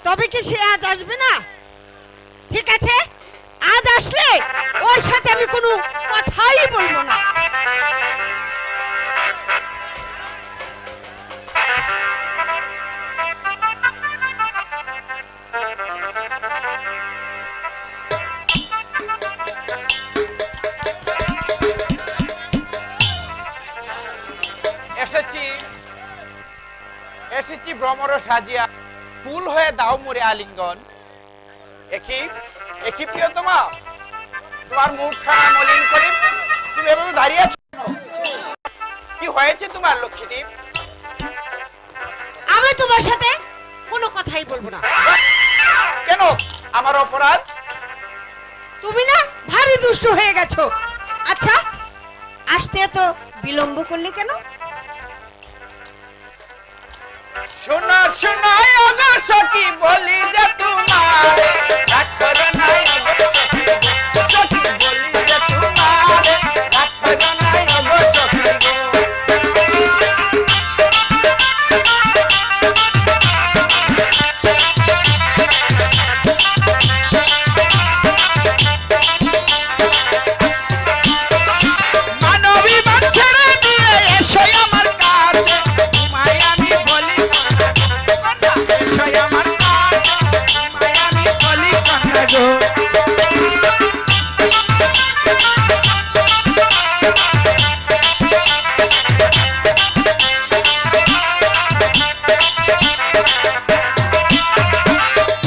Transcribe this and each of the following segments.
তবে কি সে আজ আসবে না? ঠিক আছে, আজ আসলে ওর সাথে আমি কোনো কথাই বলবো না। এসেছি ভ্রমর সাজিয়া, ফুল হয়ে দাও মোরে আলিঙ্গন। একই প্রিয়তমা, তোমার মুখখানা মলিন করে তুমি এভাবে দাঁড়িয়ে আছো কেন? কি হয়েছে তোমার লক্ষ্মীদীপ? আমি তোমার সাথে কোনো কথাই বলবো না। কেন? আমার অপরাধ? তুমি না ভারী দুষ্ট হয়ে গেছো। আচ্ছা, আসতে এত বিলম্ব করলে কেন? শোনা শোনা আগর সখী বলি যে তোমার রাগ করো না, সখী বলি যে তোমার রাগ করো না, আগর সখী মানবী বাচ্চারা দিয়ে এসো আমার কাছে, তোমায় আমি বলি আমার কাছে, তোমায় আমি বলি কন্যা গো।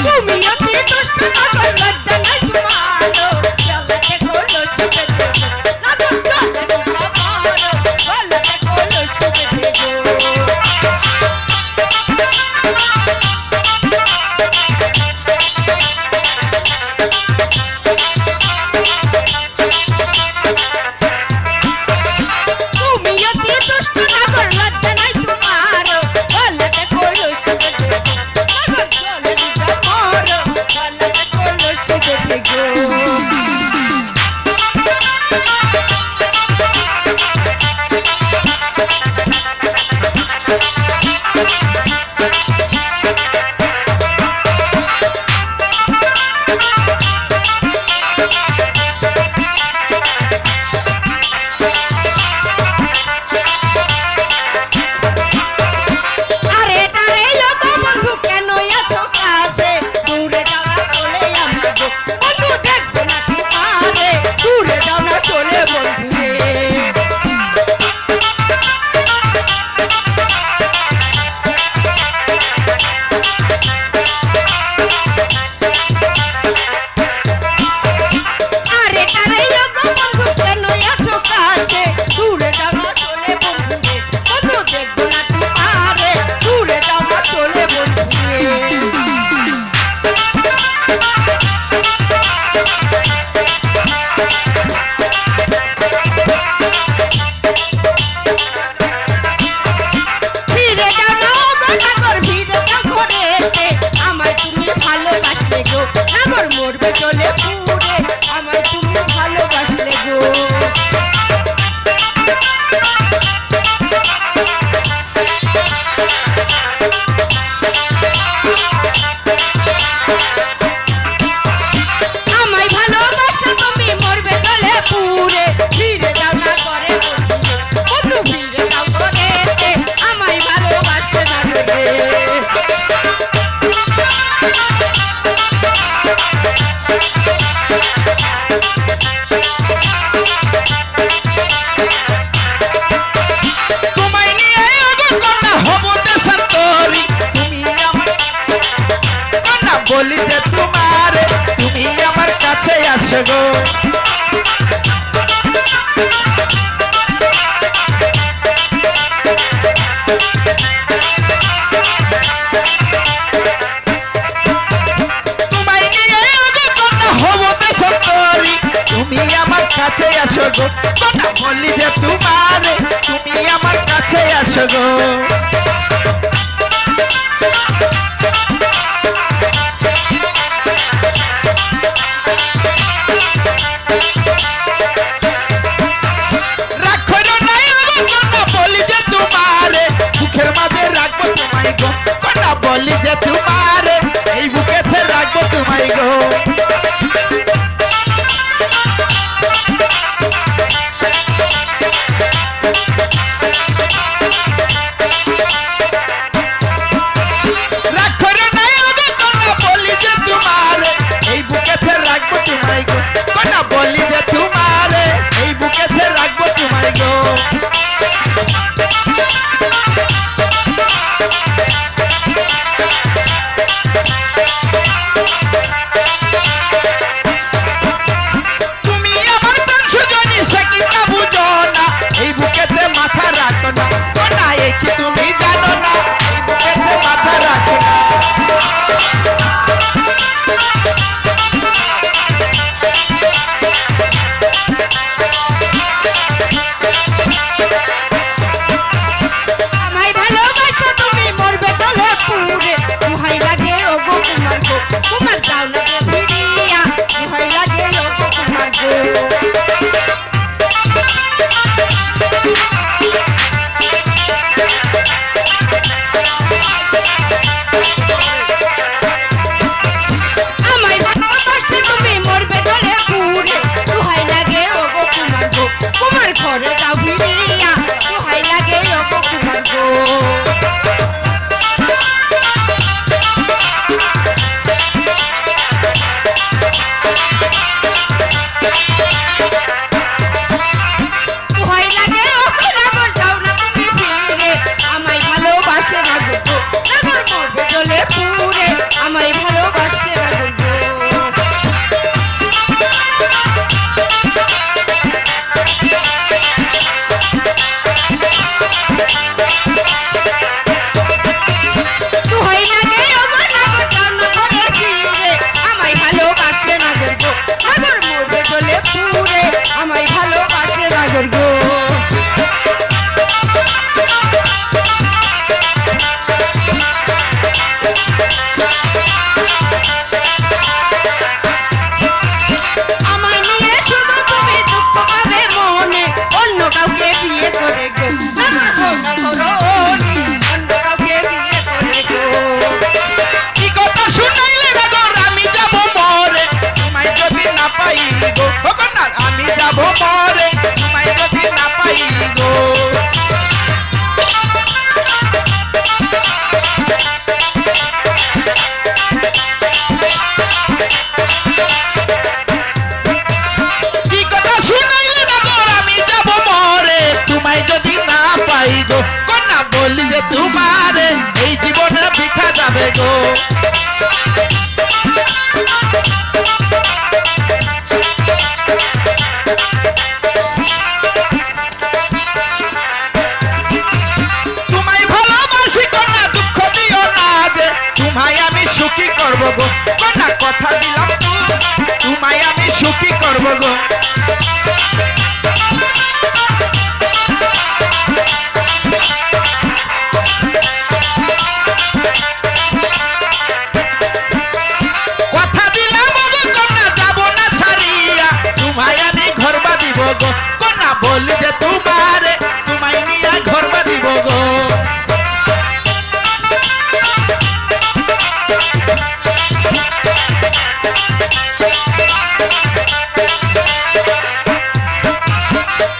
তুমি অতি দুষ্ট নগর, লজ্জা নাই তোমার, জগতে কলসি বেঁধে গো, নগর জলে ডুবা মারো, গলাতে কলসি বেঁধে গো। তুমি অতি দুষ্ট নগর, লজ্জা নাই তোমার, গলাতে কলসি বেঁধে গো, নগর জলে ডুবা মারো, গলাতে কলসি বেঁধে গো। আরে তারে লোক বন্ধু কেন আছো কাছে, দূরে যাও না চলে আমরা গো, বন্ধু দেখবো না তোমারে, দূরে যাও না চলে বন্ধু রে। আরে তারে লোক বন্ধু কেন আছো কাছে, দূরে যাও না চলে বন্ধু রে, বন্ধু দেখবো না তোমারে, দূরে যাও না চলে বন্ধু রে। ফিরে যাও না নাগর, ফিরে যাও ঘরেতে, আমায় তুমি ভালোবাসলে গো, নাগর মরবে চলে পুরে, আমায় তুমি ভালোবাসলে গো। আমায় ভালোবাসলে তুমি মরবে চলে পুরে, ফিরে যাও না ঘরে বন্ধু, বন্ধু ফিরে যাও ঘরেতে, আমায় ভালোবাসলে না রে। তোমায় নিয়ে আগর কন্যা হব দেশান্তরী, তুমি আমার কন্যা বলি যে তোমার, তুমি আমার কাছে আসো গো। তোমায় নিয়ে আগর কন্যা হব দেশান্তরী, তুমি আমার কাছে আসো গো, কন্যা বলি যে তোমার, তুমি আমার কাছে আসো গো। রাগ করো না আগর কন্যা বলি যে তোমার, মুখের মাঝে রাখবো তোমায় গো, কন্যা বলি যে তোমার, এই আমার নিয়ে শুধু তুমি দুঃখ পাবে মনে, অন্য কাউকে বিয়ে করে গো না করো অন্য কাউকে বিয়ে করে গো। কি কথা শুনাইলে না গো আমি যাব মরে তোমায় যদি না পাই গো ও কন্যা আমি যাব মরে তোমায় যদি না পাই গো। কি কথা শুনাইলে না গো আমি যাব মরে তোমায় যদি না পাই গো কন্যা বলি যে তোমারে এই জীবনে বৃথা যাবে গো। তোমায় ভালোবাসি কন্যা দুঃখ দিও না যে তোমায় আমি সুখী করব গো কন্যা কথা দিলাম তোমায় আমি সুখী করব গো। কথা দিলাম গো কন্যা যাব না ছাড়িয়া তোমায় আমি ঘর বাঁধিব গো কন্যা বলি যে তোমারে তোমায় নিয়ে ঘর বাঁধিব গো।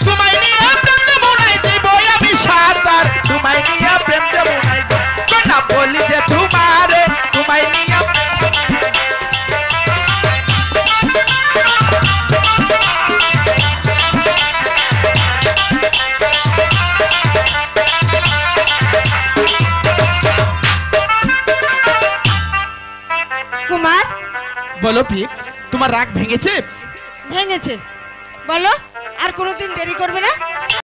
তোমায় নিয়ে প্রেম যমুনায় দিব আমি সাঁতার তোমায় নিয়ে প্রেম যমুনায় কন্যা বলি যে তোমারে তোমায় নিয়ে কুমার বলো পিক তোমার রাগ ভেঙেছে? ভেঙেছে, বলো আর কোনোদিন দেরি করবে না?